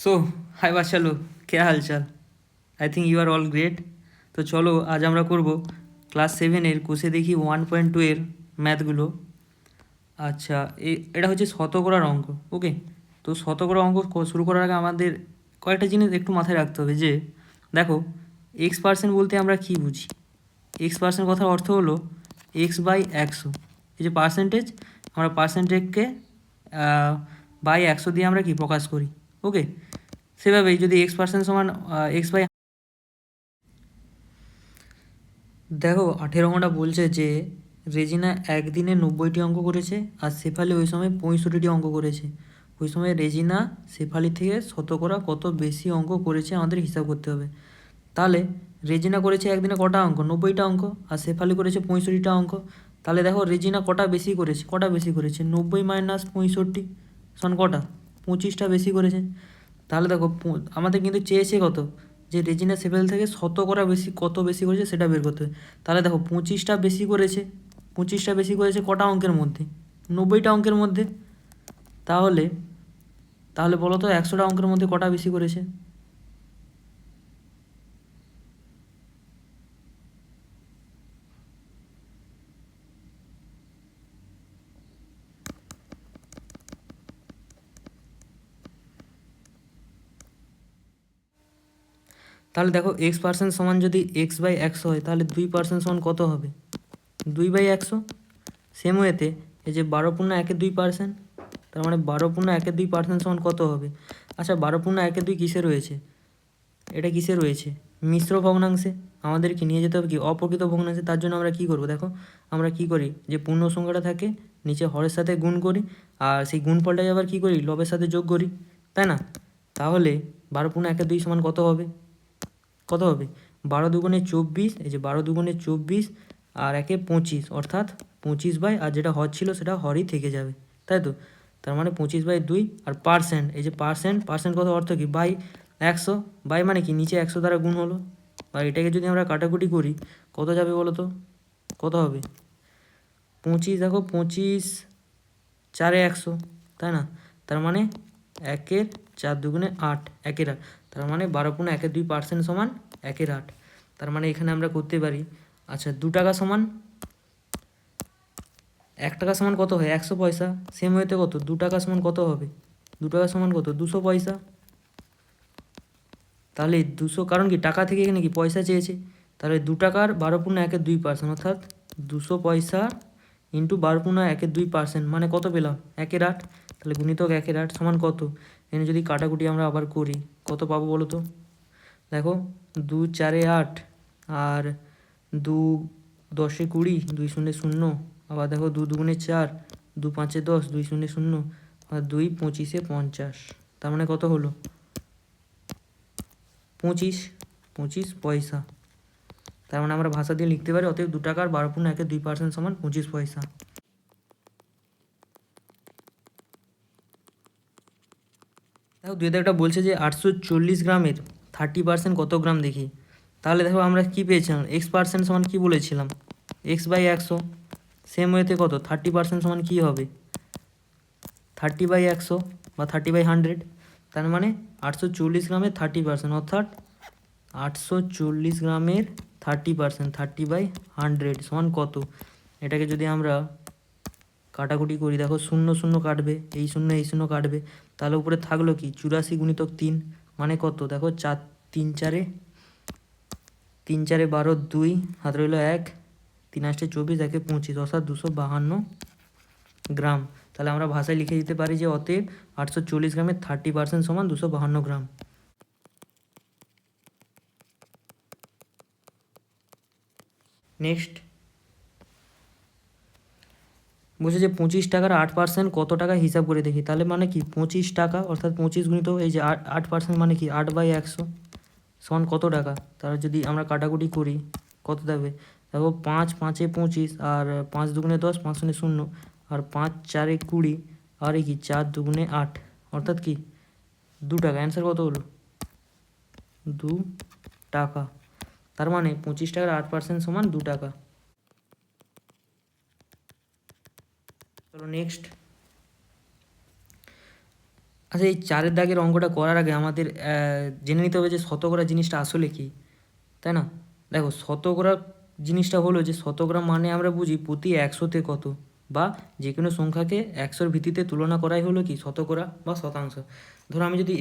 सो हाय बादशालो, क्या हाल चाल? I think you are all great. তো চলো আজ আমরা করব ক্লাস সেভেনের কোষে দেখি 1.2 এর ম্যাথগুলো। আচ্ছা, এটা হচ্ছে শতকরার অঙ্ক। ওকে, তো শতকরা অঙ্ক শুরু করার আগে আমাদের কয়েকটা জিনিস একটু মাথায় রাখতে হবে। যে দেখো, এক্স পার্সেন্ট বলতে আমরা কী বুঝি? এক্স পার্সেন্ট কথার অর্থ হলো এক্স বাই 100। এই যে পার্সেন্টেজ, আমরা পার্সেন্টেজকে বাই 100 দিয়ে আমরা কি প্রকাশ করি। ওকে, সেভাবেই যদি এক্স পার্সেন্ট সমান এক্স বাই, দেখো 18 বলছে যে রেজিনা একদিনে 90টি অঙ্ক করেছে আর শেফালি ওই সময় 65টি অঙ্ক করেছে। ওই সময় রেজিনা শেফালি থেকে শতকরা কত বেশি অঙ্ক করেছে আমাদের হিসাব করতে হবে। তাহলে রেজিনা করেছে একদিনে কটা অঙ্ক? 90টা অঙ্ক। আর শেফালি করেছে 65টা অঙ্ক। তাহলে দেখো রেজিনা কটা বেশি করেছে? 90 মাইনাস 65 সমান কটা? 25টা বেশি করেছে। তাহলে দেখো আমাদের কিন্তু চেয়েছে কত? যে রেজিনা শেফালি থেকে শতকরা বেশি কত বেশি করেছে সেটা বের করতে হবে। তাহলে দেখো 25টা বেশি করেছে। 25টা বেশি করেছে কটা অঙ্কের মধ্যে? 90টা অঙ্কের মধ্যে। তাহলে তাহলে বলো তো 100টা অঙ্কের মধ্যে কটা বেশি করেছে? তাহলে দেখো এক্স পার্সেন্ট সমান যদি এক্স বাই 100 হয়, তাহলে 2% সমান কত হবে? 2/100। সেম ওয়েতে এই যে 12.1-2%, তার মানে 12.1-2% সমান কত হবে? আচ্ছা, 12.1-2 কিসে রয়েছে? এটা কিসে রয়েছে? মিশ্র ভগ্নাংশে। আমাদেরকে নিয়ে যেতে হবে কি অপ্রকৃত ভগ্নাংশে। তার জন্য আমরা কি করব? দেখো আমরা কি করি, যে পূর্ণ সংখ্যাটা থাকে নিচে হরের সাথে গুণ করি, আর সেই গুণফলটাই আবার কি করি, লবের সাথে যোগ করি, তাই না? তাহলে 12.1-2 সমান কত হবে? কত হবে? 12×2 = 24। এই যে 12×2 আর 1-25, অর্থাৎ 25 আর যেটা হর ছিল সেটা হরই থেকে যাবে, তাই তো? তার মানে 25/2। আর পার্সেন্ট, এই যে পার্সেন্ট, পার্সেন্ট কত অর্থ কি? বাই 100। বাই মানে কি নিচে 100 দ্বারা গুণ হলো। আর এটাকে যদি আমরা কাটাকুটি করি কত যাবে বলো তো? কত হবে? 25, দেখো 25×4 = 100, তাই না? তার মানে 1/4 = 8, 1/8। তার মানে 12.1-2% সমান 1/8। তার মানে এখানে আমরা করতে পারি, আচ্ছা 2 টাকা সমান 1 টাকা সমান কত হয়? 100 পয়সা। সেম হইতে কত? 2 টাকা সমান কত হবে? 2 টাকা সমান কত? 200 পয়সা। তাহলে 200, কারণ কি টাকা থেকে এখানে কি পয়সা চেয়েছে। তাহলে 2 টাকার 12.1-2%, অর্থাৎ 200 পয়সা ইন্টু 12.1-2% মানে কত পেলাম? 1/8। তাহলে গুণিতক 1/8 সমান কত? এখানে যদি কাটাকুটি আমরা আবার করি কত পাবো বলো তো? দেখো 2×4 = 8, আর 2×10 = 20, 2×0=0। আবার দেখো 2×2 = 4, 2×5 = 10, 2×0=0, আর 2×25 = 50। তার মানে কত হলো? 25 পয়সা। তার মানে আমরা ভাষা দিয়ে লিখতে পারি, অতএব 2 টাকার 12.1-2% সমান 25 পয়সা। দেখো একটা বলছে যে 840 গ্রামের 30% কত গ্রাম দেখি। তাহলে দেখো আমরা কি পেয়েছিলাম? এক্স পার্সেন্ট সমান কী বলেছিলাম? x/100। সেম ওয়েতে কত? 30% সমান কী হবে? 30/100 বা 30/100। তার মানে 840 গ্রামের 30%, অর্থাৎ 840 গ্রামের 30%, 30/100 সমান কত? এটাকে যদি আমরা কাটাকুটি করি, দেখো 0 0 কাটবে, এই 0 এই 0 কাটবে, তাহলে উপরে থাকলো কি 84 × 3 মানে কত? দেখো 4 3 4 3 4 12, 2 হাত রইল 1, 3 8 24, 1 25, অর্থাৎ 252 গ্রাম। তাহলে আমরা ভাষায় লিখে দিতে পারি যে অতএব 840 গ্রামের 30% সমান 252 গ্রাম। নেক্সট বলছে যে 25 টাকার 8% কত টাকা হিসাব করে দেখি। তাহলে মানে কি 25 টাকা, অর্থাৎ 25 গুণিত এই যে 8% মানে কি 8/100 সমান কত টাকা? তাহলে যদি আমরা কাটাকুটি করি কত দেবে? দেখো 5 5 এ 25, আর 5 দুগুণে 10, 5 শূন্য 0, আর 5 4 এ 20, আর এই কি 4 দুগুণে 8, অর্থাৎ কি 2 টাকা। অ্যান্সার কত হলো? 2 টাকা। তার মানে 25 টাকার 8% সমান 2 টাকা। চলো নেক্সট। আচ্ছা, এই 4-এর দাগের অঙ্কটা করার আগে আমাদের জেনে নিতে হবে যে শতকরা জিনিসটা আসলে কী, তাই না? দেখো, শতকরা জিনিসটা হলো যে শতকরা মানে আমরা বুঝি প্রতি 100-তে কত, বা যে কোনো সংখ্যাকে 100-র ভিত্তিতে তুলনা করাই হলো কি শতকরা বা শতাংশ। ধরো আমি যদি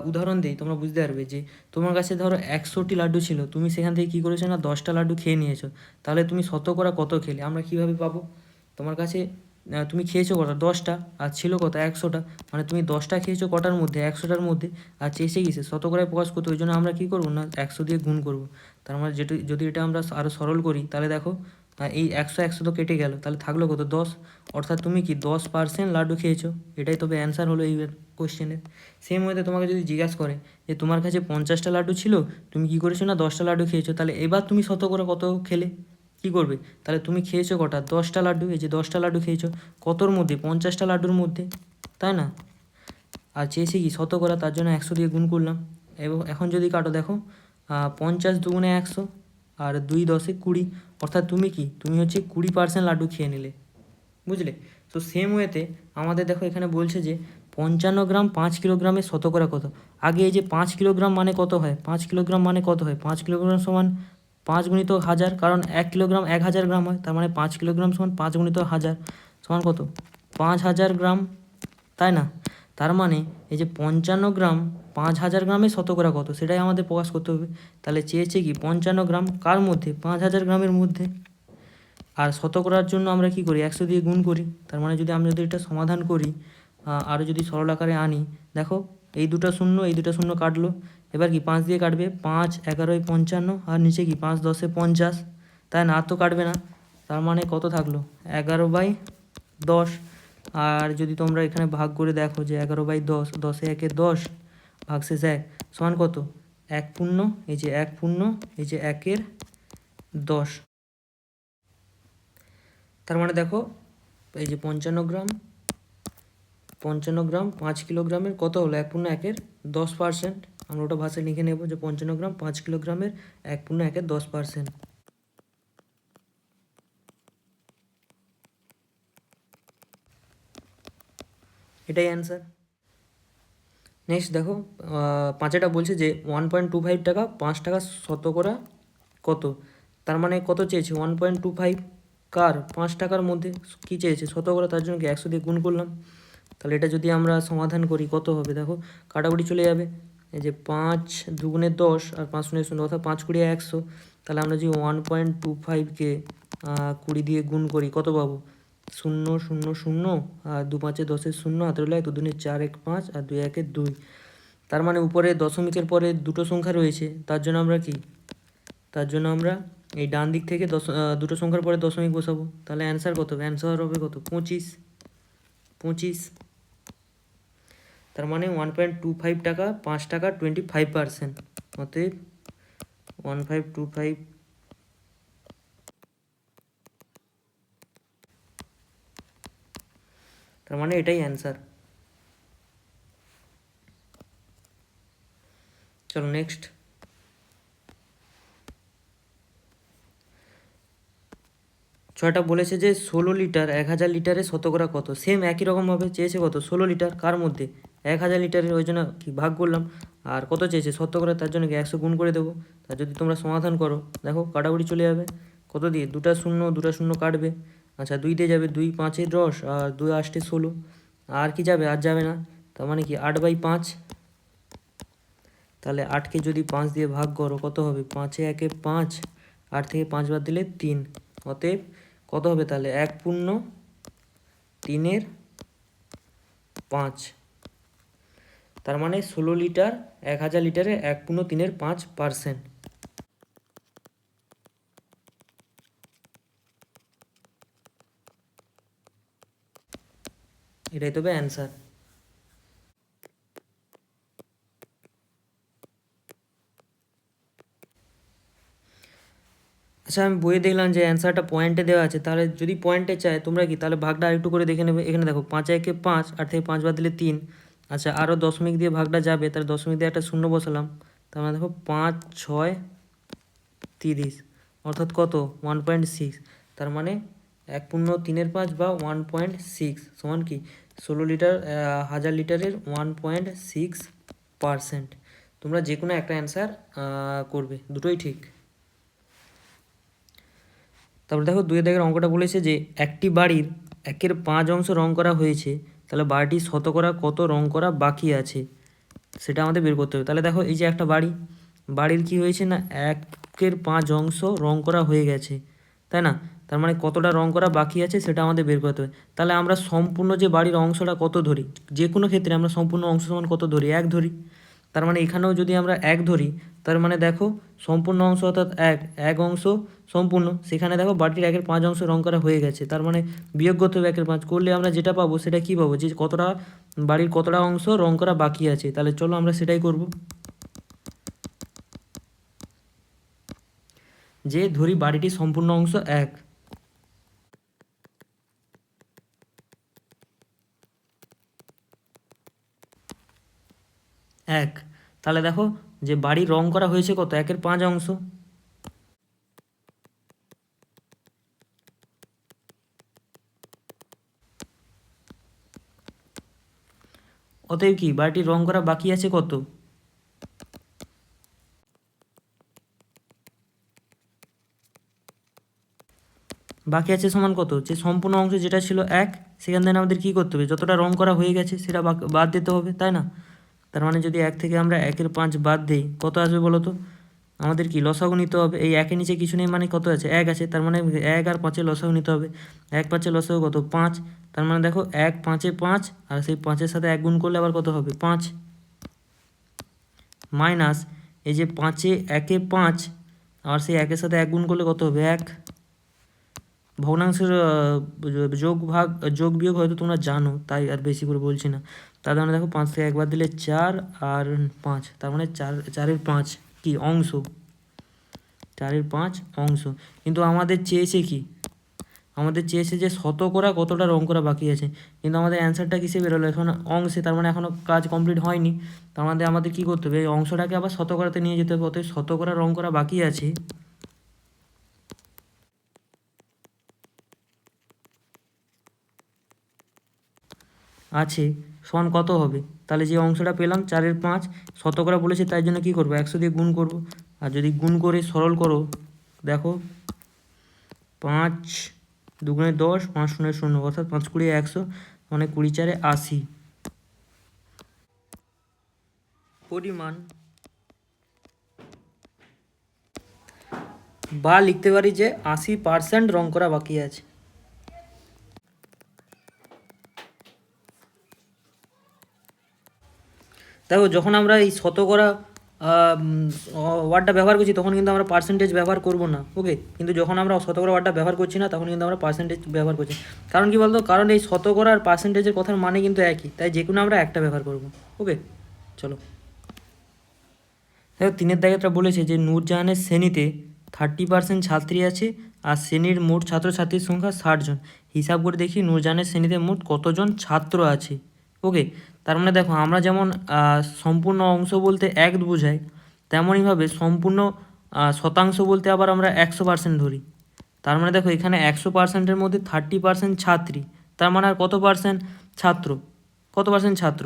উদাহরণ দিই, তোমরা বুঝতে পারবে যে তোমার কাছে ধরো 100টি লাড্ডু ছিল, তুমি সেখান থেকে কী করেছো না 10টা লাড্ডু খেয়ে নিয়েছো, তাহলে তুমি শতকরা কত খেলে আমরা কীভাবে পাবো? তোমার কাছে তুমি খেয়েছো কটা 10টা, আর ছিল কত 100টা, মানে তুমি 10টা খেয়েছো কটার মধ্যে 100টার মধ্যে, আর চেয়েছে গেছে শতকরায় প্রকাশ করতে, ওই জন্য আমরা কী করবো না 100 দিয়ে গুণ করবো। তার মানে যদি এটা আমরা আরও সরল করি তাহলে দেখো এই 100 তো কেটে গেল, তাহলে থাকলো কত 10, অর্থাৎ তুমি কি 10% লাড্ডু খেয়েছো, এটাই তবে অ্যান্সার হলো এই কোশ্চেনের। সেম ওয়েতে তোমাকে যদি জিজ্ঞাসা করে যে তোমার কাছে 50টা লাড্ডু ছিল, তুমি কী করেছো না 10টা লাড্ডু খেয়েছো, তাহলে এবার তুমি শতকরা কত খেলে, কী করবে? তাহলে তুমি খেয়েছো কটা 10টা লাড্ডু, এই যে 10টা লাড্ডু খেয়েছো কতর মধ্যে 50টা লাড্ডুর মধ্যে, তাই না? আর চেয়েছি কি শতকরা, তার জন্য 100 দিয়ে গুণ করলাম। এবং এখন যদি কাটো দেখো 50 দুগুণে 100 আর 2 10 20, অর্থাৎ তুমি হচ্ছে 20% লাড্ডু খেয়ে নিলে, বুঝলে? তো সেম ওয়েতে আমাদের দেখো এখানে বলছে যে 55 গ্রাম 5 কিলোগ্রামের শতকরা কত। আগে এই যে 5 কিলোগ্রাম মানে কত হয়, 5 কিলোগ্রাম মানে কত হয়, 5 কিলোগ্রাম সমান 5 গুণিত 1000, কারণ 1 কিলোগ্রাম 1000 গ্রাম হয়, তার মানে 5 কিলোগ্রাম সমান 5 গুণিত 1000 সমান কত 5000 গ্রাম, তাই না? তার মানে এই যে 55 গ্রাম 5000 গ্রামের শতকরা কত, সেটাই আমাদের প্রকাশ করতে হবে। তাহলে চেয়েছে কি 55 গ্রাম কার মধ্যে 5000 গ্রামের মধ্যে, আর শতকরার জন্য আমরা কি করি 100 দিয়ে গুণ করি। তার মানে আমরা যদি এটা সমাধান করি, আরও যদি সরল আকারে আনি, দেখো এই দুটো শূন্য কাটলো, এবার কি 5 দিয়ে কাটবে, 5 11 55, আর নিচে কি 5 10 50, তাই না? আর তো কাটবে না, তার মানে কত থাকলো 11/10। আর যদি তোমরা এখানে ভাগ করে দেখো যে 11/10, 10 একে 10, ভাগশেষ 1 সমান কত 1 শূন্য, এই যে 1 শূন্য, এই যে 1-এর 10। তার মানে দেখো এই যে 55 গ্রাম 5 কিলোগ্রামের কত হলো 1/1-এর 10%, আমরা ওটা ভাষায় লিখে নেব যে 55 গ্রাম 5 কিলোগ্রামের 1/1-এর 10%, এটাই অ্যান্সার। নেক্সট দেখো 5এটা বলছে যে 1.25 টাকা 5 টাকা শতকরা কত। তার মানে কত চেয়েছে 1.25 কার 5 টাকার মধ্যে কী চেয়েছে শতকরা, তার জন্য কি 100 দিয়ে গুণ করলাম। তাহলে এটা যদি আমরা সমাধান করি কত হবে, দেখো কাটাকুটি চলে যাবে, এই যে 5 দুগুণে 10 আর 5 শূন্য 0, অর্থাৎ 5 20 100। তাহলে আমরা যদি 1.25কে 20 দিয়ে গুণ করি কত পাবো 0 0 0, আর 2 5 10 0, হাতে রইল 2 2 4 1 5, আর 2 1 2। তার মানে উপরে দশমিকের পরে দুটো সংখ্যা রয়েছে, তার জন্য আমরা এই ডান দিক থেকে দুটো সংখ্যার পরে দশমিক বসাবো। তাহলে অ্যান্সার কত হবে, অ্যান্সার হবে কত 25। তার মানে 1.25 টাকা 5 টাকা 25%, অতএব 1525, তার মানে এটাই অ্যান্সার। চলো নেক্সট। ছয়টা বলেছে যে 16 লিটার 1000 লিটারের শতকরা কত। সেম একই রকমভাবে চেয়েছে কত 16 লিটার কার মধ্যে 1000 লিটারের, ওই জন্য কি ভাগ করলাম। আর কত চেয়েছে শতকরা, তার জন্য কি 100 গুণ করে দেবো। তার যদি তোমরা সমাধান করো দেখো কাটাকুটি চলে যাবে, কত দিয়ে 2টা শূন্য কাটবে, আচ্ছা 2 দিয়ে যাবে, 2 5 10, আর 2 8 16, আর কি যাবে, আর যাবে না। তার মানে কি 8/5। তাহলে 8কে যদি 5 দিয়ে ভাগ করো কত হবে, 5 1 5, 8 থেকে 5 বাদ দিলে 3, অতএব কত হবে তাহলে 1/3/5। তার মানে 16 লিটার 1000 লিটারে 1/3/5%, এটাই তবে অ্যান্সার। আচ্ছা, আমি বইয়ে দেখলাম যে অ্যান্সারটা পয়েন্টে দেওয়া আছে, তাহলে যদি পয়েন্টে চায় তোমরা কি তাহলে ভাগটা আরেকটু করে দেখে নেবে। এখানে দেখো 5 1 5, 8 থেকে 5 বাদ দিলে 3, আচ্ছা আরও দশমিক দিয়ে ভাগটা যাবে, তাহলে দশমিক দিয়ে একটা শূন্য বসালাম। তার মানে দেখো 5 6 30, অর্থাৎ কত 1.6। তার মানে 1/3/5 বা 1.6 সমান কি 16 লিটার 1000 লিটারের 1.6%। তোমরা যে কোনো একটা অ্যান্সার করবে, দুটোই ঠিক। তারপরে দেখো 2 দাগের অঙ্কটা বলেছে যে একটি বাড়ির 1/5 রং করা হয়েছে, তাহলে বাড়িটির শতকরা কত রং করা বাকি আছে সেটা আমাদের বের করতে হবে। তাহলে দেখো এই যে একটা বাড়ির কি হয়েছে না 1/5 রং করা হয়ে গেছে, তাই না? তার মানে কতটা রং করা বাকি আছে সেটা আমাদের বের করতে হবে। তাহলে আমরা সম্পূর্ণ যে বাড়ির অংশটা কত ধরি, যে কোনো ক্ষেত্রে আমরা সম্পূর্ণ অংশ সমান কত ধরি, 1 ধরি। তার মানে এখানেও যদি আমরা 1 ধরি, তার মানে দেখো সম্পূর্ণ অংশ অর্থাৎ এক অংশ সম্পূর্ণ, সেখানে দেখো বাড়িটির 1/5 রং করা হয়ে গেছে, তার মানে বিয়োগ করতে হবে 1/5, করলে আমরা যেটা পাবো সেটা কী পাবো, যে কতটা বাড়ির কতটা অংশ রং করা বাকি আছে। তাহলে চলো আমরা সেটাই করব, যে ধরি বাড়িটির সম্পূর্ণ অংশ 1। তাহলে দেখো যে বাড়ির রং করা হয়েছে কত, 1/5 অতএব কি বাড়িটির রং করা বাকি আছে কত, বাকি আছে সমান কত, যে সম্পূর্ণ অংশ যেটা ছিল 1, সেখান থেকে আমাদের কী করতে হবে, যতটা রং করা হয়ে গেছে সেটা বাদ দিতে হবে, তাই না? তার মানে যদি 1 থেকে আমরা 1/5 বাদ দিই কত আসবে বলো তো, আমাদের কি লসাগু নিতে হবে। এই 1-এর নিচে কিছু নেই মানে কত আছে, 1 আছে, তার মানে 1 আর 5-এর লসাগু নিতে হবে। 1/5 লসাগু কত, 5। তার মানে দেখো 1 5-এ 5, আর সেই 5-এর সাথে 1 গুণ করলে আবার কত হবে, 5, মাইনাস এই যে 5-এ 1-এ 5, আর সেই 1-এর সাথে 1 গুণ করলে কত হবে, 1। ভগ্নাংশের যোগ বিয়োগ হয়তো তোমরা জানো, তাই আর বেশি করে বলছি না। তার মানে দেখো 5 থেকে 1 বাদ দিলে 4 আর 5, তার মানে 4/5 কি অংশ, 4/5 অংশ। কিন্তু আমাদের চেয়েছে কি, আমাদের চেয়েছে যে শতকরা কতটা রং করা বাকি আছে, কিন্তু আমাদের অ্যান্সারটা কিসে বেরোলো, এখন অংশে, তার মানে এখনও কাজ কমপ্লিট হয়নি। তার মানে আমাদের কী করতে হবে, এই অংশটাকে আবার শতকরাতে নিয়ে যেতে হবে। অতএব শতকরা রং করা বাকি আছে সমান কত হবে, তাহলে যে অংশটা পেলাম 4/5 শতকরা বলেছে, তাই জন্য কী করবো, 100 দিয়ে গুণ করব। আর যদি গুণ করে সরল করো, দেখো 5 2 10, 5 0 0, অর্থাৎ 5 20 100, মানে 20 4 80 পরিমাণ, বা লিখতে পারি যে 80% রং করা বাকি আছে। দেখো যখন আমরা এই শতকরা ওয়ার্ডটা ব্যবহার করছি তখন কিন্তু আমরা পার্সেন্টেজ ব্যবহার করব না, ওকে। কিন্তু যখন আমরা শতকরা ওয়ার্ডটা ব্যবহার করছি না তখন কিন্তু আমরা পার্সেন্টেজ ব্যবহার করছি। কারণ কি বলতো, কারণ এই শতকরা আর পার্সেন্টেজের কথার মানে কিন্তু একই, তাই যে কোনো আমরা একটা ব্যবহার করব, ওকে। চলো দেখো 3-এর দাগেটা বলেছে যে নূরজাহানের শ্রেণীতে 30% ছাত্রী আছে আর শ্রেণীর মোট ছাত্রছাত্রীর সংখ্যা 60 জন। হিসাব করে দেখি নূরজাহানের শ্রেণীতে মোট কতজন ছাত্র আছে, ওকে। তার মানে দেখো আমরা যেমন সম্পূর্ণ অংশ বলতে 1 বোঝাই, তেমনইভাবে সম্পূর্ণ শতাংশ বলতে আবার আমরা 100% ধরি। তার মানে দেখো এখানে 100%-এর মধ্যে 30% ছাত্রী, তার মানে আর কত পার্সেন্ট ছাত্র, কত পার্সেন্ট ছাত্র,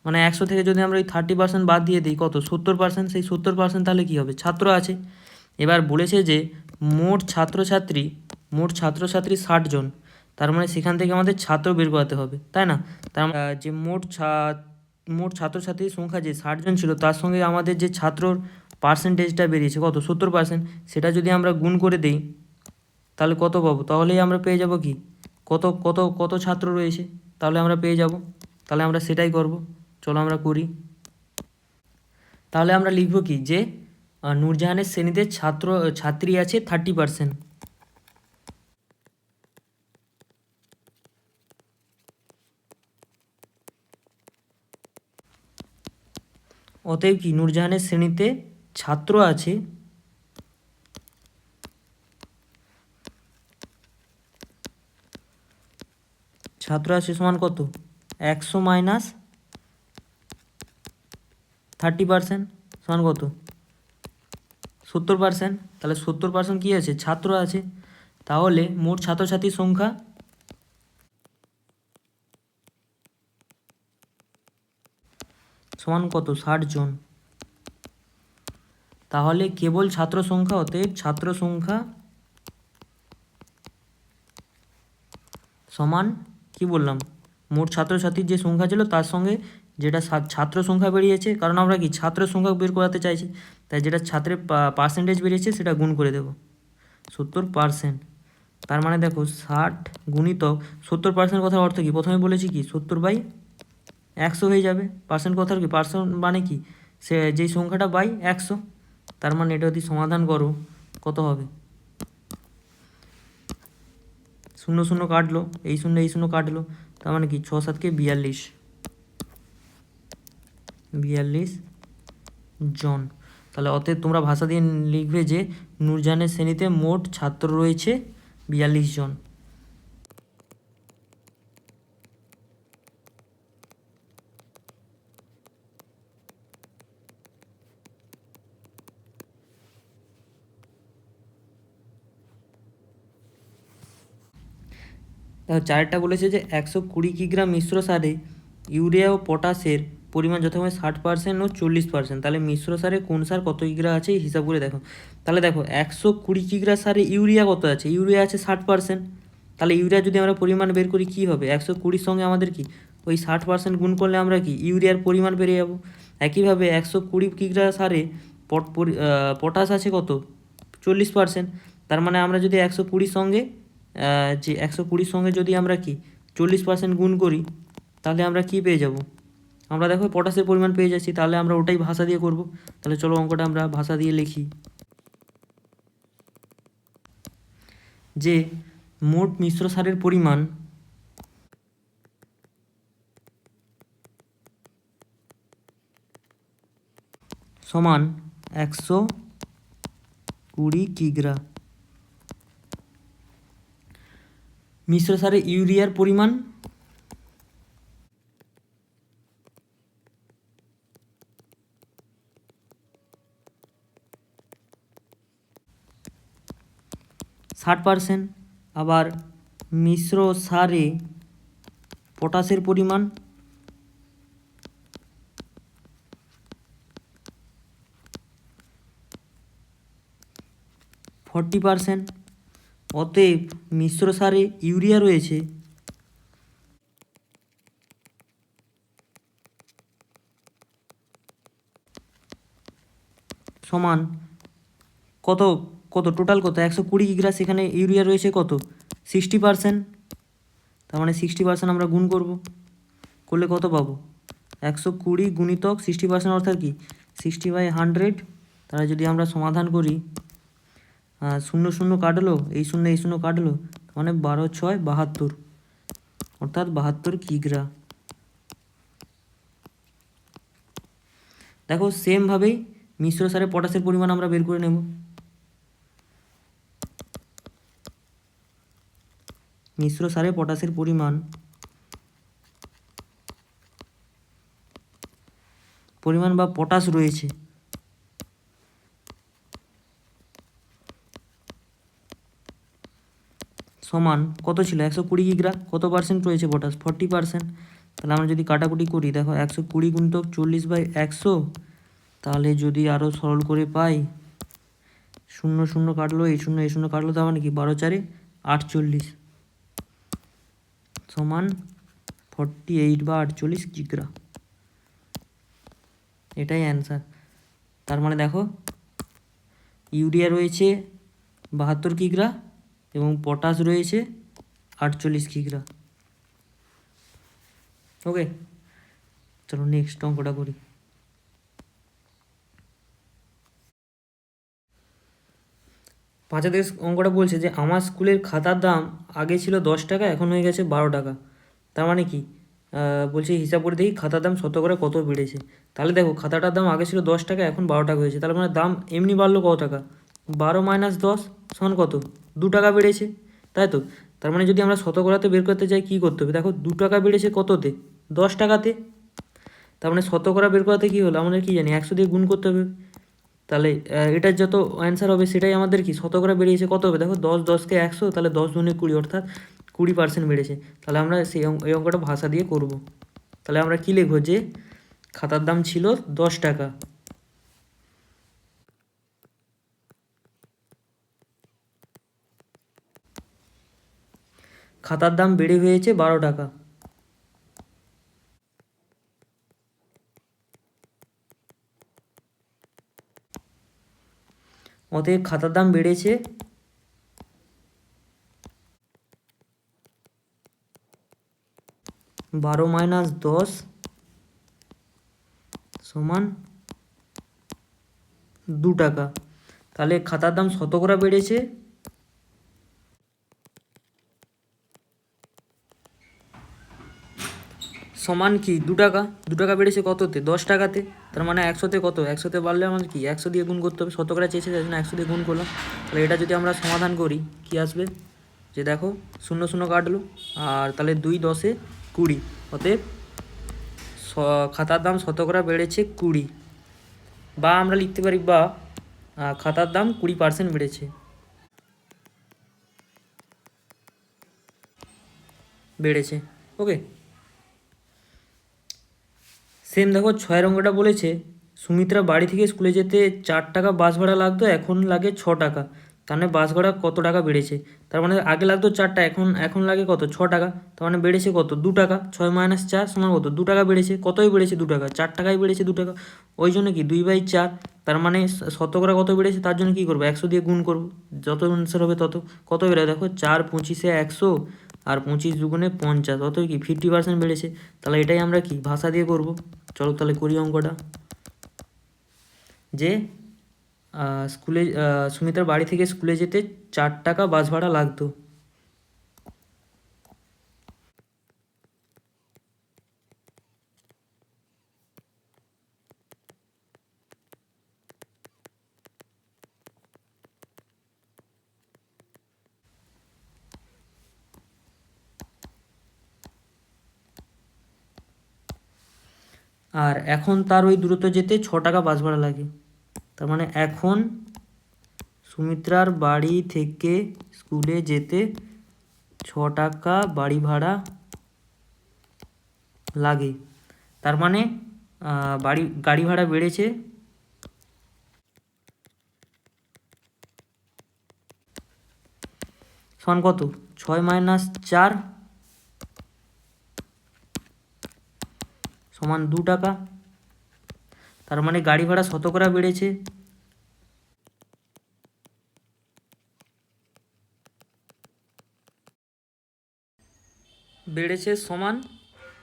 মানে 100 থেকে যদি আমরা ওই 30% বাদ দিয়ে দিই কত, 70%, সেই 70% তাহলে কী হবে, ছাত্র আছে। এবার বলেছে যে মোট ছাত্রছাত্রী 60 জন, তার মানে সেখান থেকে আমাদের ছাত্র বের করাতে হবে, তাই না? তার যে মোট ছাত্রছাত্রীর সংখ্যা যে 60 জন ছিল, তার সঙ্গে আমাদের যে ছাত্রর পার্সেন্টেজটা বেরিয়েছে কত, 70%, সেটা যদি আমরা গুণ করে দিই তাহলে কত পাবো, তাহলেই আমরা পেয়ে যাব কি, কত কত কত ছাত্র রয়েছে, তাহলে আমরা পেয়ে যাব। তাহলে আমরা সেটাই করব, চলো আমরা করি। তাহলে আমরা লিখব কি, যে নূরজাহানের শ্রেণীতে ছাত্রী আছে 30%। অতএব কি নূরজাহানের শ্রেণীতে ছাত্র আছে সমান কত, 100 মাইনাস 30% সমান কত, 70%। তাহলে 70% কী আছে, ছাত্র আছে। তাহলে মোট ছাত্রছাত্রীর সংখ্যা সমান কত 60 জন। তাহলে কেবল ছাত্র সংখ্যা, অতএব ছাত্র সংখ্যা সমান কি বললাম, মোট ছাত্রছাত্রীর যে সংখ্যা ছিল তার সঙ্গে যেটা ছাত্র সংখ্যা বেরিয়েছে, কারণ আমরা কি ছাত্র সংখ্যা বের করাতে চাইছি, তাই যেটা ছাত্রের পার্সেন্টেজ বেরিয়েছে সেটা গুণ করে দেব 70%। তার মানে দেখো 60 গুণিতক 70% কথার অর্থ কি, প্রথমে বলেছি কি 70/100 হয়ে যাবে। পার্সেন্ট কথার কি, পার্সেন্ট মানে কি সে যেই সংখ্যাটা বাই 100। তার মানে এটা যদি সমাধান করো কত হবে, 0 0 কাটলো, এই 0 কাটলো, তার মানে কি 6 7 কে 42 জন। তাহলে অতএব তোমরা ভাষা দিয়ে লিখবে যে নূরজাহানের শ্রেণীতে মোট ছাত্র রয়েছে 42 জন। দেখো চারটা বলেছে যে 120 কিগ্রা মিশ্র সারে ইউরিয়া ও পটাশের পরিমাণ যথাক্রমে 60% ও 40%। তাহলে মিশ্র সারে কোন সার কত কিগ্রা আছে হিসাব করে দেখো। তাহলে দেখো 120 কিগ্রা সারে ইউরিয়া কত আছে, ইউরিয়া আছে 60%। তাহলে ইউরিয়া যদি আমরা পরিমাণ বের করি কী হবে, 120 সঙ্গে আমাদের কি ওই 60% গুণ করলে আমরা কি ইউরিয়ার পরিমাণ পেরে যাবো। একইভাবে 120 কিগ্রা সারে পটাশ আছে কত 40%। তার মানে আমরা যদি 120 সঙ্গে যে 120 সঙ্গে যদি আমরা কি 40% গুণ করি তাহলে আমরা কি পেয়ে যাব, আমরা দেখো পটাশের পরিমাণ পেয়ে যাচ্ছি। তাহলে আমরা ওটাই ভাষা দিয়ে করব। তাহলে চলো অঙ্কটা আমরা ভাষা দিয়ে লিখি যে মোট মিশ্র সারের পরিমাণ সমান 120 কিগ্রা। মিশ্র সারে ইউরিয়ার পরিমাণ %, আবার মিশ্র সারে পটাশের পরিমাণ 40%। অতএব মিশ্র সারে ইউরিয়া রয়েছে সমান কত কত টোটাল কত 120 কিগ্রা, সেখানে ইউরিয়া রয়েছে কত 60%। তার মানে 60% আমরা গুণ করব, করলে কত পাবো 120 গুণিতক 60% অর্থাৎ কি 60/100। তাহলে যদি আমরা সমাধান করি 0 0 কাটলো, এই 0 কাটলো, মানে 12 6 72 অর্থাৎ 72 কিগ্রা। দেখো সেমভাবেই মিশ্র সারে পটাশের পরিমাণ আমরা বের করে নেব। মিশ্র সারে পটাশের পরিমাণ বা পটাশ রয়েছে সমান কত ছিল 120 কিগ্রা, কত পার্সেন্ট রয়েছে পটাশ 40%। তাহলে আমরা যদি কাটাকুটি করি দেখো 120 গুণিতক 40/100, তাহলে যদি আরও সরল করে পাই 0 0 কাটলো, এই 0 কাটলো, তার মানে কি 12 4 48 সমান 48/48 কিগ্রা। এটাই অ্যান্সার। তার মানে দেখো ইউরিয়া রয়েছে 72 কিগ্রা এবং পটাশ রয়েছে 48 কিগ্রা। ওকে, চলো নেক্সট অঙ্কটা করি। পাঁচাদের অঙ্কটা বলছে যে আমার স্কুলের খাতার দাম আগে ছিল 10 টাকা, এখন হয়ে গেছে 12 টাকা। তার মানে কি বলছে হিসাব করে দেখি খাতার দাম শতকরা কত বেড়েছে। তাহলে দেখো খাতাটার দাম আগে ছিল 10 টাকা, এখন 12 টাকা হয়েছে। তাহলে মানে দাম এমনি বাড়লো কত টাকা, 12 - 10 সমান কত 2 টাকা বেড়েছে, তাই তো। তার মানে যদি আমরা শতকরাতে বের করতে চাই কী করতে হবে, দেখো 2 টাকা বেড়েছে কততে 10 টাকাতে। তার মানে শতকরা বের করাতে কী হলো, আমাদের কি জানি 100 দিয়ে গুণ করতে হবে। তাহলে এটার যত অ্যান্সার হবে সেটাই আমাদের কি শতকরা বেরিয়েছে কত হবে, দেখো 10 10 কে 100, তাহলে 10 × 20 অর্থাৎ 20% বেড়েছে। তাহলে আমরা এই অঙ্কটা ভাষা দিয়ে করব। তাহলে আমরা কী লিখব যে খাতার দাম ছিল 10 টাকা, খাতার দাম বেড়ে হয়েছে 12 টাকা। অতএব খাতার দাম বেড়েছে 12 মাইনাস 10 সমান 2 টাকা। তাহলে খাতার দাম শতকরা বেড়েছে সমান কি 2 টাকা। 2 টাকা বেড়েছে কততে? 10 টাকাতে। তার মানে 100তে কত? 100তে বাড়লে আমাদের কি 100 দিয়ে গুণ করতে হবে, শতকরা চেয়েছে যার জন্য 100 দিয়ে গুণ করলাম। তাহলে এটা যদি আমরা সমাধান করি কি আসবে, যে দেখো 0 0 কাটলো, আর তাহলে 2 10 20। অতএব খাতার দাম শতকরা বেড়েছে 20, বা আমরা লিখতে পারি বা খাতার দাম 20% বেড়েছে। ওকে, সেম দেখো 6 অঙ্কটা বলেছে সুমিত্রা বাড়ি থেকে স্কুলে যেতে 4 টাকা বাস ভাড়া লাগতো, এখন লাগে 6 টাকা। তার মানে বাস ভাড়া কত টাকা বেড়েছে? তার মানে আগে লাগতো 4টা, এখন লাগে কত? 6 টাকা। তার মানে বেড়েছে কত? 2 টাকা। 6 মাইনাস 4 সমান কত? 2 টাকা বেড়েছে। কতই বেড়েছে? 2 টাকা। 4 টাকাই বেড়েছে 2 টাকা। ওই জন্য কি 2/4। তার মানে শতকরা কত বেড়েছে তার জন্য কী করবো? 100 দিয়ে গুণ করবো, যত অ্যান্সার হবে তত। কত বেড়ে দেখো 4 25 100, আর 25 দুগুণে 50, অত কি 50% বেড়েছে। তাহলে এটাই আমরা কি ভাষা দিয়ে করব। চলো তাহলে করি অঙ্কটা। যে স্কুলে সুমিতার বাড়ি থেকে স্কুলে যেতে 4 টাকা বাস ভাড়া লাগতো। আর এখন তার ওই দূরত্ব যেতে 6 টাকা বাস ভাড়া লাগে। তার মানে এখন সুমিত্রার বাড়ি থেকে স্কুলে যেতে 6 টাকা বাড়ি ভাড়া লাগে। তার মানে গাড়ি ভাড়া বেড়েছে সমান কত? 6 মাইনাস 4 সমান 2 টাকা। তার মানে গাড়ি ভাড়া শতকরা বেড়েছে সমান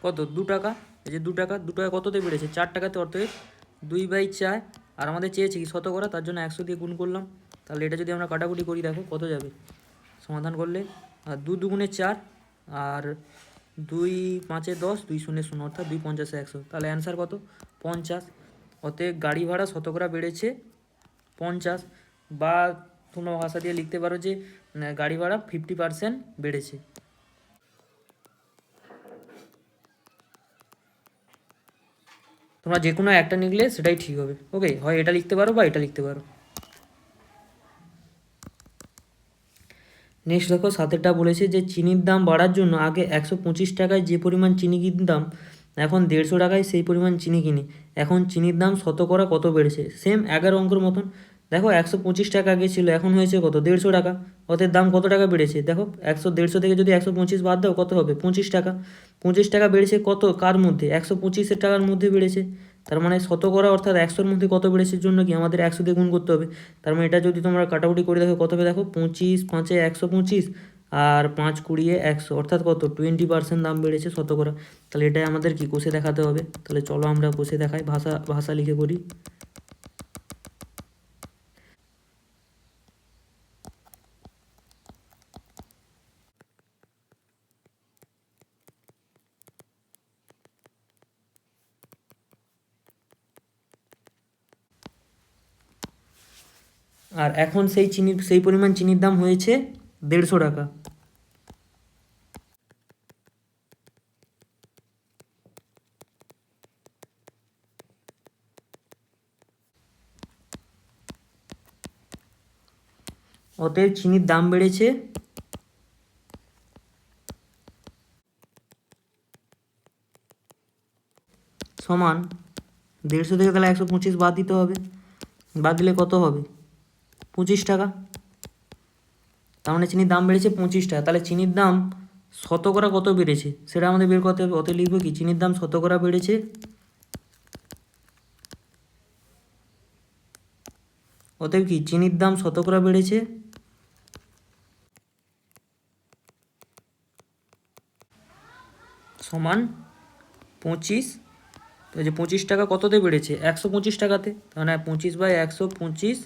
কত? 2 টাকা। এই যে 2 টাকা, 2 টাকা কততে বেড়েছে? 4 টাকাতে। অর্থাৎ 2/4। আর আমাদের চেয়েছে কি শতকরা, তার জন্য 100 দিয়ে গুণ করলাম। তাহলে এটা যদি আমরা কাটাকুটি করি দেখো কত যাবে সমাধান করলে। 2 দুগুণে 4, আর 2 5 10, 2 0 0, অর্থাৎ 2 50 100। তাহলে অ্যান্সার কত? 50। অতএব গাড়ি ভাড়া শতকরা বেড়েছে 50, বা তোমরা ভাষা দিয়ে লিখতে পারো যে গাড়ি ভাড়া 50% বেড়েছে। তোমরা যে কোনো একটা লিখলে সেটাই ঠিক হবে। ওকে, হয় এটা লিখতে পারো বা এটা লিখতে পারো। নেক্সট দেখো 7টা বলেছে যে চিনির দাম বাড়ার জন্য আগে 125 টাকায় যে পরিমাণ চিনি কিনতাম, এখন 150 টাকায় সেই পরিমাণ চিনি কিনি। এখন চিনির দাম শতকরা কত বেড়েছে? সেম 11 অঙ্কের মতন। দেখো 125 টাকা আগে ছিল, এখন হয়েছে কত? 150 টাকা। ওদের দাম কত টাকা বেড়েছে? দেখো 150 থেকে যদি 125 বাদ দাও কত হবে? 25 টাকা। 25 টাকা বেড়েছে কত? কার মধ্যে? 125 টাকার মধ্যে বেড়েছে। তার মানে শতকরা অর্থাৎ 100-র মধ্যে কত বেড়েছে জন্য কি আমাদের 100 দিয়ে গুণ করতে হবে। তার মানে এটা যদি তোমরা কাটাকুটি করে দেখো কত হবে, দেখো 25 5 125, আর 5 20 100, অর্থাৎ কত? 20% দাম বেড়েছে শতকরা। তাহলে এটাই আমাদের কি কষে দেখাতে হবে। তাহলে চলো আমরা কষে দেখাই, ভাষা লিখে করি। আর এখন সেই পরিমাণ চিনির দাম হয়েছে 150 টাকা। অতএব চিনির দাম বেড়েছে সমান 150 থেকে তাহলে 125 বাদ দিতে হবে, বাদ দিলে কত হবে? 25 টাকা। তার মানে চিনির দাম বেড়েছে 25 টাকা। তাহলে চিনির দাম শতকরা কত বেড়েছে সেটা আমাদের বের করতে হবে। অতএব লিখবো কি, চিনির দাম শতকরা বেড়েছে, অতএব কি চিনির দাম শতকরা বেড়েছে সমান 25। তো এই যে 25 টাকা কততে বেড়েছে? 125 টাকাতে। তাহলে 25/125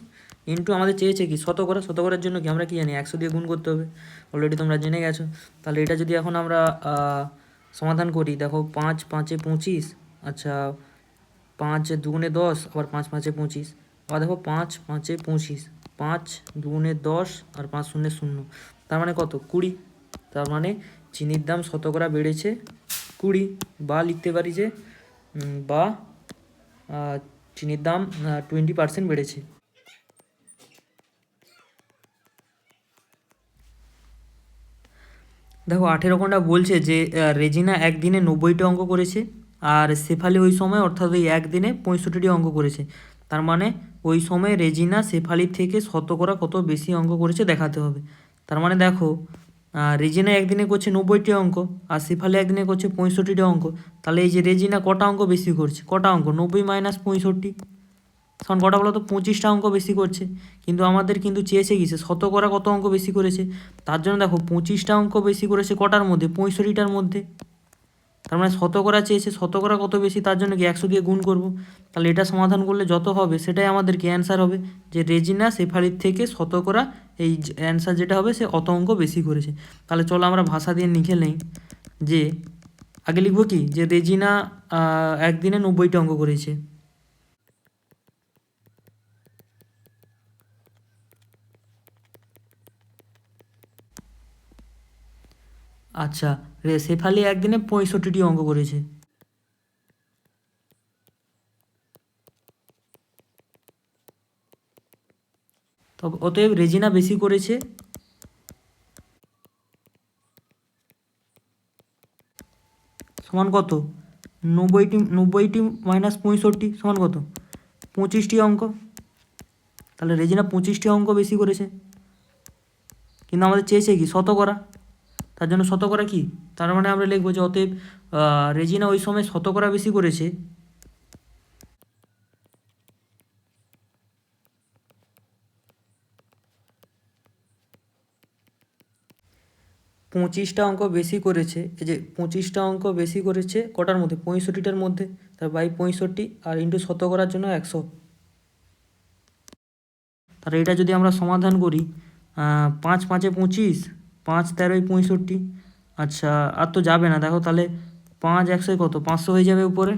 ইন্টু আমাদের চেয়েছে কি শতকরা। শতকরার জন্য কি আমরা কি জানি, 100 দিয়ে গুণ করতে হবে, অলরেডি তোমরা জেনে গেছো। তাহলে এটা যদি এখন আমরা সমাধান করি, দেখো 5 5 25, আচ্ছা 5 2 10, আবার 5 5 25, আবার দেখো 5 5 25, 5 2 10 আর 5 0 0, তার মানে কত? 20। তার মানে চিনির দাম শতকরা বেড়েছে 20, বা লিখতে পারি যে বা চিনির দাম 20% বেড়েছে। দেখো 18 বলছে যে রেজিনা একদিনে 90টা অঙ্ক করেছে, আর শেফালি ওই সময় অর্থাৎ ওই একদিনে 65টি অঙ্ক করেছে। তার মানে ওই সময় রেজিনা শেফালির থেকে শতকরা কত বেশি অঙ্ক করেছে দেখাতে হবে। তার মানে দেখো রেজিনা একদিনে করছে 90টি অঙ্ক, আর শেফালি একদিনে করছে 65টি অঙ্ক। তাহলে এই যে রেজিনা কটা অঙ্ক বেশি করছে? কটা অঙ্ক? 90 - 65, তখন কটা বলো তো? 25টা অঙ্ক বেশি করছে। কিন্তু আমাদের কিন্তু চেয়েছে কি, সে শতকরা কত অঙ্ক বেশি করেছে। তার জন্য দেখো 25টা অঙ্ক বেশি করেছে কটার মধ্যে? 65টার মধ্যে। তার মানে শতকরা চেয়েছে, শতকরা কত বেশি, তার জন্য কি 100 দিয়ে গুণ করব। তাহলে এটা সমাধান করলে যত হবে সেটাই আমাদের কি অ্যান্সার হবে, যে রেজিনা শেফালির থেকে শতকরা এই অ্যান্সার যেটা হবে সে অত অঙ্ক বেশি করেছে। তাহলে চলো আমরা ভাষা দিয়ে লিখে নেই, যে আগে লিখবো কি, যে রেজিনা একদিনে 90টা অঙ্ক করেছে। আচ্ছা, শেফালি একদিনে 65টি অঙ্ক করেছে। তবে অতএব রেজিনা বেশি করেছে, সমান কত? 90টি মাইনাস 65 সমান কত? 25টি অঙ্ক। তাহলে রেজিনা 25টি অঙ্ক বেশি করেছে, কিন্তু আমাদের চেয়েছে কি শতকরা। তার জন্য শতকরা কি, তার মানে আমরা লিখবো যে অতএব রেজিনা ওই সময় শতকরা বেশি করেছে 25টা অঙ্ক বেশি করেছে। এই যে 25টা অঙ্ক বেশি করেছে কটার মধ্যে? 65টার মধ্যে। তার বাই 65 আর ইন্টু শতকরার জন্য 100। তাহলে এটা যদি আমরা সমাধান করি, 5 5 25, 5 13 65, আচ্ছা আর তো যাবে না, দেখো তাহলে 5 100 কত? 500 হয়ে যাবে উপরে,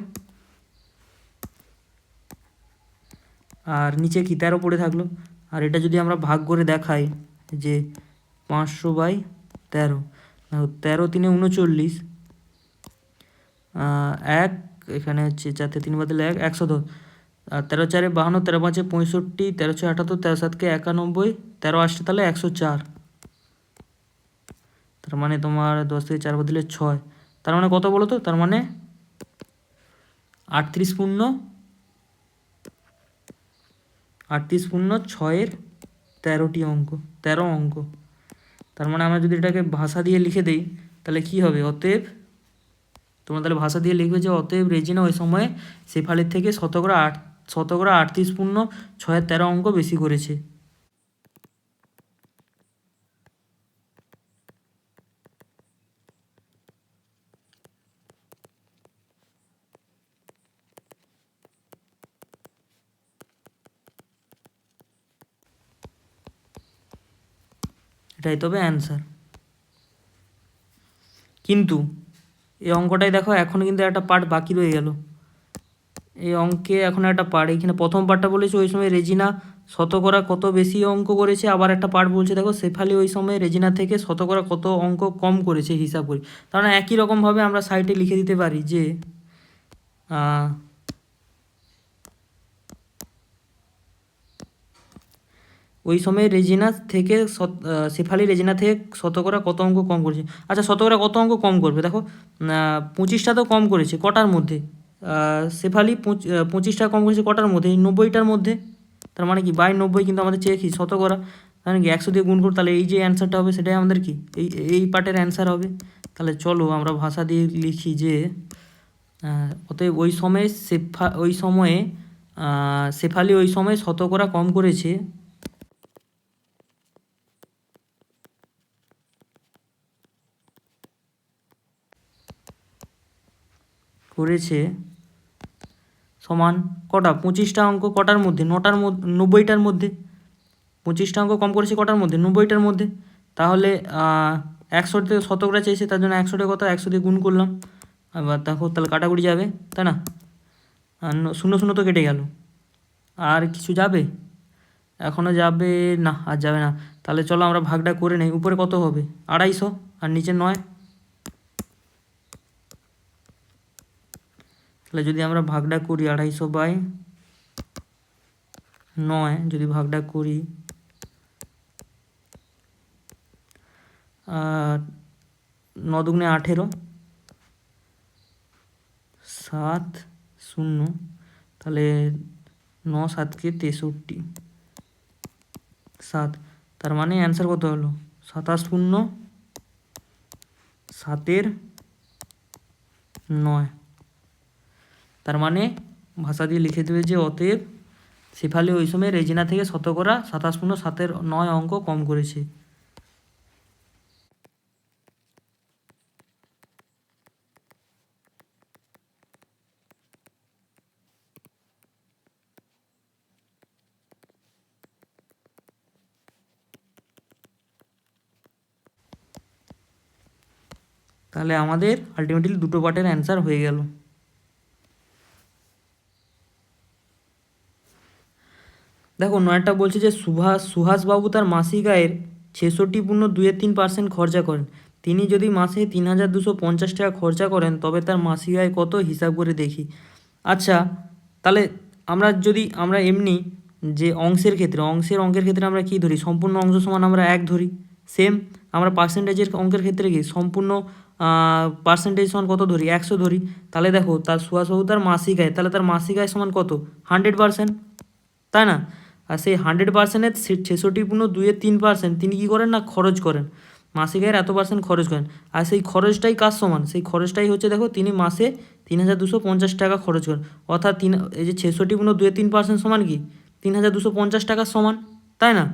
আর নিচে কি 13 পড়ে থাকলো। আর এটা যদি আমরা ভাগ করে দেখাই, যে 500/13, 13 3 39, 1 এখানে হচ্ছে 4 3 বদলে 1, 110, আর 13 4 52, 13 5 65, 13 6 78, 13 7 91, 13 8 তাহলে 104। তার মানে তোমার 10 থেকে 4 বদলে 6, তার মানে কত বলো তো? তার মানে 38 পূর্ণ 6-এর 13টি অঙ্ক, 13 অঙ্ক। তার মানে আমরা যদি এটাকে ভাষা দিয়ে লিখে দিই তাহলে কি হবে? অতএব তোমরা তাহলে ভাষা দিয়ে লিখবে যে অতএব রেজিনা ওই সময়ে শেফালির থেকে শতকরা 38 পূর্ণ 6-এর 13 অঙ্ক বেশি করেছে। এটাই তবে অ্যান্সার। কিন্তু এই অঙ্কটাই দেখো এখনও কিন্তু একটা পার্ট বাকি রয়ে গেল। এই অঙ্কে এখন একটা পার্ট, এখানে প্রথম পার্টটা বলেছে ওই সময় রেজিনা শতকরা কত বেশি অঙ্ক করেছে, আবার একটা পার্ট বলছে দেখো শেফালি ওই সময় রেজিনা থেকে শতকরা কত অঙ্ক কম করেছে হিসাব করি। তার মানে একই রকমভাবে আমরা সাইডে লিখে দিতে পারি যে ওই সময় রেজিনা থেকে শেফালি রেজিনা থেকে শতকরা কত অঙ্ক কম করেছে। আচ্ছা শতকরা কত অঙ্ক কম করবে? দেখো 25টা তো কম করেছে, কটার মধ্যে? শেফালি 25 টাকা কম করেছে কটার মধ্যে? এই 90টার মধ্যে। তার মানে কি বাই 90 কিন্তু আমাদের চেয়ে কি শতকরা, তার মানে কি 100 দিয়ে গুণ করো, তাহলে এই যে অ্যান্সারটা হবে সেটাই আমাদের কি এই পার্টের অ্যান্সার হবে। তাহলে চলো আমরা ভাষা দিয়ে লিখি যে অতএব ওই সময়ে শেফালি ওই সময় শতকরা কম করেছে সমান কটা? 25টা অঙ্ক কটার মধ্যে? 90টার মধ্যে। 25টা অঙ্ক কম করেছে কটার মধ্যে? 90টার মধ্যে। তাহলে 100তে শতকরা চেয়েছে, তার জন্য 100টা কত? 100 দিয়ে গুণ করলাম। আবার দেখো তাহলে কাটাকুটি যাবে, তাই না? আর 0 তো কেটে গেল। আর কিছু যাবে? এখনও যাবে না, আর যাবে না। তাহলে চলো আমরা ভাগটা করে নেই। উপরে কত হবে? 250 আর নিচে 9। তাহলে যদি আমরা ভাগটা করি 250/9, যদি ভাগটা করি 9 দুগুণে 18, 7 0, তাহলে 9 7 63, 7। তার মানে অ্যান্সার কত হলো? 27 শূন্য 7 9। তার মানে ভাষা দিয়ে লিখে দেবে যে অতএব শেফালি ওই সময় রেজিনা থেকে শতকরা 27.7 অঙ্ক কম করেছে। তাহলে আমাদের আলটিমেটলি দুটো পার্টের অ্যান্সার হয়ে গেল। দেখো 9টা বলছে যে সুহাসবাবু তার মাসিক আয়ের 66.23% খরচা করেন। তিনি যদি মাসে 3250 টাকা খরচা করেন তবে তার মাসিক আয় কত? হিসাব করে দেখি। আচ্ছা, তাহলে আমরা এমনি যে অঙ্কের ক্ষেত্রে আমরা কি ধরি? সম্পূর্ণ অংশ সমান আমরা 1 ধরি। সেম আমরা পার্সেন্টেজের অঙ্কের ক্ষেত্রে কি সম্পূর্ণ পার্সেন্টেজ সমান কত ধরি? 100 ধরি। তাহলে দেখো তার সুহাসবাবু তার মাসিক আয়, তাহলে তার মাসিক আয় সমান কত? 100%, তাই না? আর সেই 100%-এর 66.23% তিনি কী করেন? না খরচ করেন। মাসিক আয়ের এত % খরচ করেন। আর সেই খরচটাই কার সমান? সেই খরচটাই হচ্ছে দেখো তিনি মাসে 3250 টাকা খরচ করেন। অর্থাৎ এই যে 66.23% সমান কি 3250 টাকার সমান, তাই না?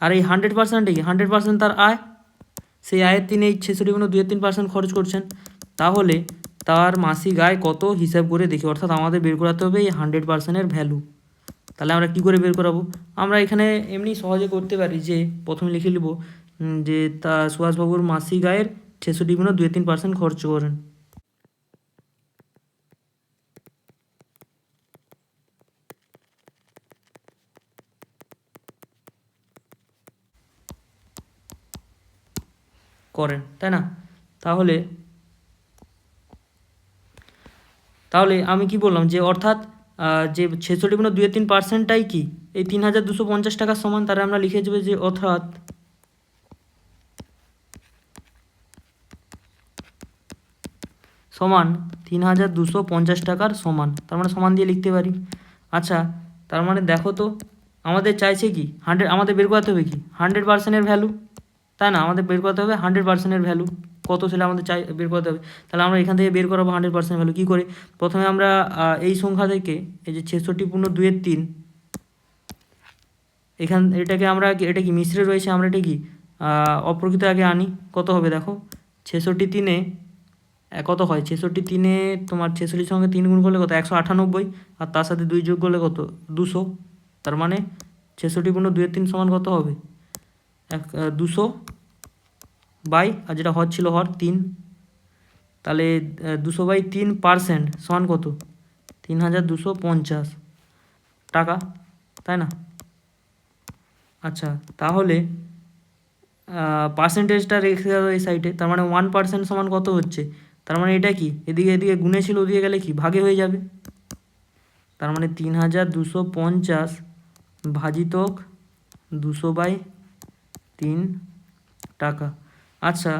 আর এই 100%ই 100% তার আয়, সেই আয়ের তিনি এই 66.23% খরচ করছেন। তাহলে তার মাসিক আয় কত হিসাব করে দেখি, অর্থাৎ আমাদের বের করাতে হবে এই 100%-এর ভ্যালু। তাহলে আমরা কী করে বের করাবো? আমরা এখানে এমনি সহজে করতে পারি যে প্রথমে লিখে নেব যে তা সুহাসবাবুর মাসিক আয়ের 66.23% খরচ করেন, তাই না? তাহলে আমি কি বললাম যে অর্থাৎ যে 66.23%টাই কি এই 3250 টাকার সমান। তাহলে আমরা লিখে দেবো যে অর্থাৎ সমান 3250 টাকার সমান। তার মানে সমান দিয়ে লিখতে পারি। আচ্ছা, তার মানে দেখো তো আমাদের চাইছে কি আমাদের বের করতে হবে কি 100%-এর ভ্যালু, তাই না? আমাদের বের করতে হবে 100%-এর ভ্যালু কত, সেটা আমাদের বের করতে হবে। তাহলে আমরা এখান থেকে বের করাবো 100% ভ্যালু কী করে? প্রথমে আমরা এই সংখ্যা থেকে এই যে 66.23 এটাকে আমরা এটা কি মিশ্রে রয়েছে, আমরা এটা কি অপ্রকৃত আগে আনি। কত হবে দেখো 66 কত হয়? 66 তোমার 66 সঙ্গে 3 গুণ করলে কত? 198, আর তার সাথে 2 যোগ করলে কত? 200। তার মানে 66.23 সমান কত হবে? 200 বাই, আর যেটা হর ছিল হর 3, তাহলে 200/3% সমান কত? 3250 টাকা, তাই না? আচ্ছা, তাহলে পার্সেন্টেজটা রেখে দেওয়া এই সাইডে। তার মানে 1% সমান কত হচ্ছে? তার মানে এটা কি এদিকে গুণে ছিল, ওদিকে গেলে কি ভাগে হয়ে যাবে। তার মানে 3250 ভাজিতক 200/3 টাকা। আচ্ছা,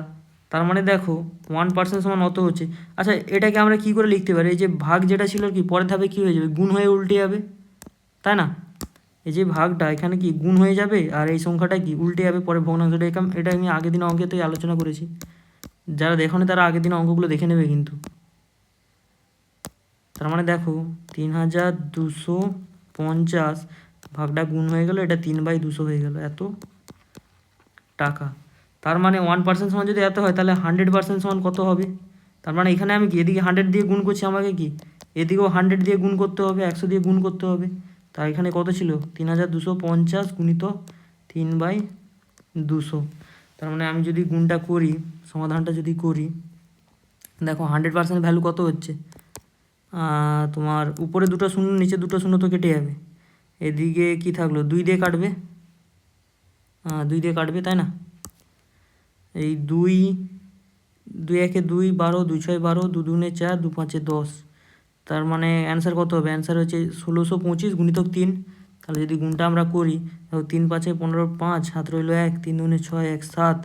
তার মানে দেখো 1% সমান অত হচ্ছে। আচ্ছা এটাকে আমরা কী করে লিখতে পারি? এই যে ভাগ যেটা ছিল কি পরের ধাপে কী হয়ে যাবে, গুণ হয়ে উল্টে যাবে, তাই না? এই যে ভাগটা এখানে কি গুণ হয়ে যাবে, আর এই সংখ্যাটা কি উল্টে যাবে পরে ভগ্নাংশটা। এটা আমি আগের দিন অঙ্কেতেই আলোচনা করেছি, যারা দেখোনি তারা আগের দিন অঙ্কগুলো দেখে নেবে কিন্তু। তার মানে দেখো 3250 ভাগটা গুণ হয়ে গেল, এটা 3/200 হয়ে গেল এত টাকা। তার মানে 1% সমান যদি এত হয় তাহলে 100% সমান কত হবে? তার মানে এখানে আমি কি এদিকে 100 দিয়ে গুণ করছি, আমাকে কি এদিকেও 100 দিয়ে গুণ করতে হবে, 100 দিয়ে গুণ করতে হবে। তা এখানে কত ছিল 3250 গুণিত 3/200। তার মানে আমি যদি গুণটা করি, সমাধানটা যদি করি, দেখো 100% ভ্যালু কত হচ্ছে, তোমার উপরে দুটো শূন্য নিচে দুটো শূন্য তো কেটে যাবে, এদিকে কি থাকলো 2 দিয়ে কাটবে, 2 দিয়ে কাটবে, তাই না? এই 2 2 একে 2 12, 2 6 12, 2 দুগুণে 4, 2 5 10। তার মানে অ্যান্সার কত হবে? অ্যান্সার হচ্ছে 1625 গুণিতক 3। তাহলে যদি গুণটা আমরা করি, দেখো 3 5 15, 5 হাত রইল 1, 3 দুগুণে 6 1 7,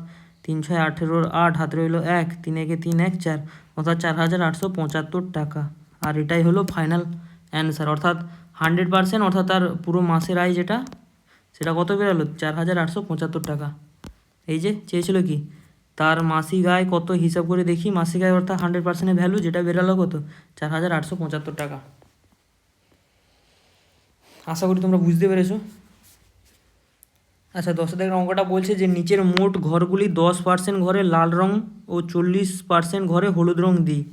3 6 18 8 হাত রইল 1, 3 একে 3 1 4, অর্থাৎ 4875 টাকা। আর এটাই হলো ফাইনাল অ্যান্সার, অর্থাৎ 100%, অর্থাৎ তার পুরো মাসের আয় যেটা, সেটা কত বেরোলো 4875 টাকা। এই যে চেয়েছিল কি তার মাসিক আয় কত হিসাব করে দেখি, মাসিক আয় অর্থাৎ 100%-এর ভ্যালু যেটা বেরালো কত 4875 টাকা। আশা করি তোমরা বুঝতে পেরেছো। আচ্ছা 10 অঙ্কটা বলছে যে নিচের মোট ঘরগুলি 10% ঘরে লাল রং ও 40% ঘরে হলুদ রং দিই।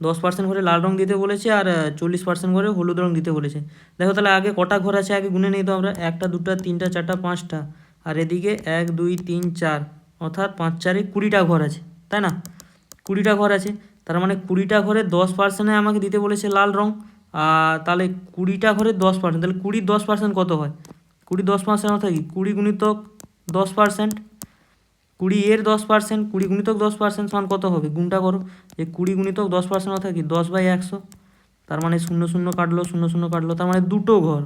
10% ঘরে লাল রং দিতে বলেছে আর 40% ঘরে হলুদ রং দিতে বলেছে। দেখো তাহলে আগে কটা ঘর আছে আগে গুনে নিই তো আমরা, 1 2 3 4 5টা, আর এদিকে 1 2 3 4, অর্থাৎ 5 4 20টা ঘর আছে, তাই না? 20টা ঘর আছে, তার মানে 20টা ঘরে 10%-এ আমাকে দিতে বলেছে লাল রং। তাহলে 20টা ঘরে 10%, তাহলে 20 10% কত হয়? 20 10% অর্থাৎ কি 20 গুণিতক 10%, 20 এর 10%, 20 গুণিতক 10% সমান কত হবে? গুণটা করো, যে 20 গুণিতক 10% অর্থাৎ কি 10/100। তার মানে 0 0 কাটলো, 0 0 কাটলো, তার মানে দুটো ঘর,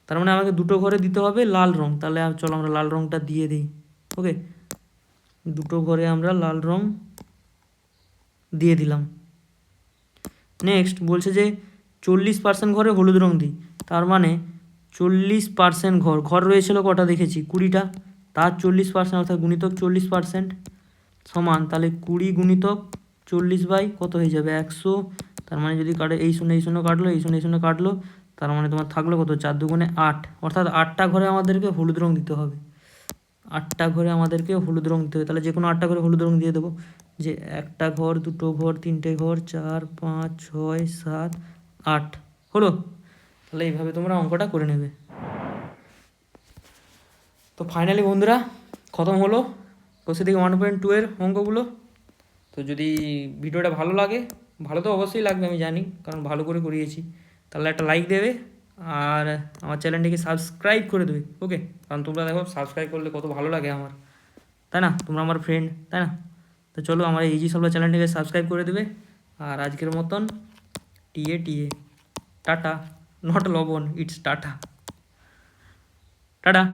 তার মানে আমাকে দুটো ঘরে দিতে হবে লাল রং। তাহলে চলো আমরা লাল রংটা দিয়ে দিই। ওকে, দুটো ঘরে আমরা লাল রং দিয়ে দিলাম। নেক্সট বলছে যে 40% ঘরে হলুদ রং দিই। তার মানে 40% ঘর রয়েছিল কটা দেখেছি 20টা, তার 40% অর্থাৎ গুণিতক 40% সমান, তাহলে 20 গুণিতক 40 বাই কত হয়ে যাবে 100। তার মানে যদি কাটে এই শূন্য কাটলো, এই শূন্য কাটলো, তার মানে তোমার থাকলো কত 4 দুগুণে 8, অর্থাৎ 8টা ঘরে আমাদেরকে হলুদ রং দিতে হবে, 8টা ঘরে আমাদেরকে হলুদ রং দিতে হবে। তাহলে যে কোনো 8টা ঘরে হলুদ রং দিয়ে দেবো, যে একটা ঘর, দুটো ঘর, তিনটে ঘর, 4 5 6 7 8 হলো। তাহলে এইভাবে তোমরা অঙ্কটা করে নেবে। তো ফাইনালি বন্ধুরা খতম হলো কোষে থেকে 1.2 এর অঙ্কগুলো। তো যদি ভিডিওটা ভালো লাগে, ভালো তো অবশ্যই লাগবে আমি জানি, কারণ ভালো করে করিয়েছি, তাহলে একটা লাইক দেবে আর আমার চ্যানেলটিকে সাবস্ক্রাইব করে দেবে। ওকে, কারণ তোমরা দেখো সাবস্ক্রাইব করলে কত ভালো লাগে আমার, তাই না? তোমরা আমার ফ্রেন্ড, তাই না? তো চলো আমার ইজি সলভার চ্যানেলটিকে সাবস্ক্রাইব করে দেবে। আর আজকের মতন টিএ টাটা, নট লবণ, ইটস টাটা টাটা।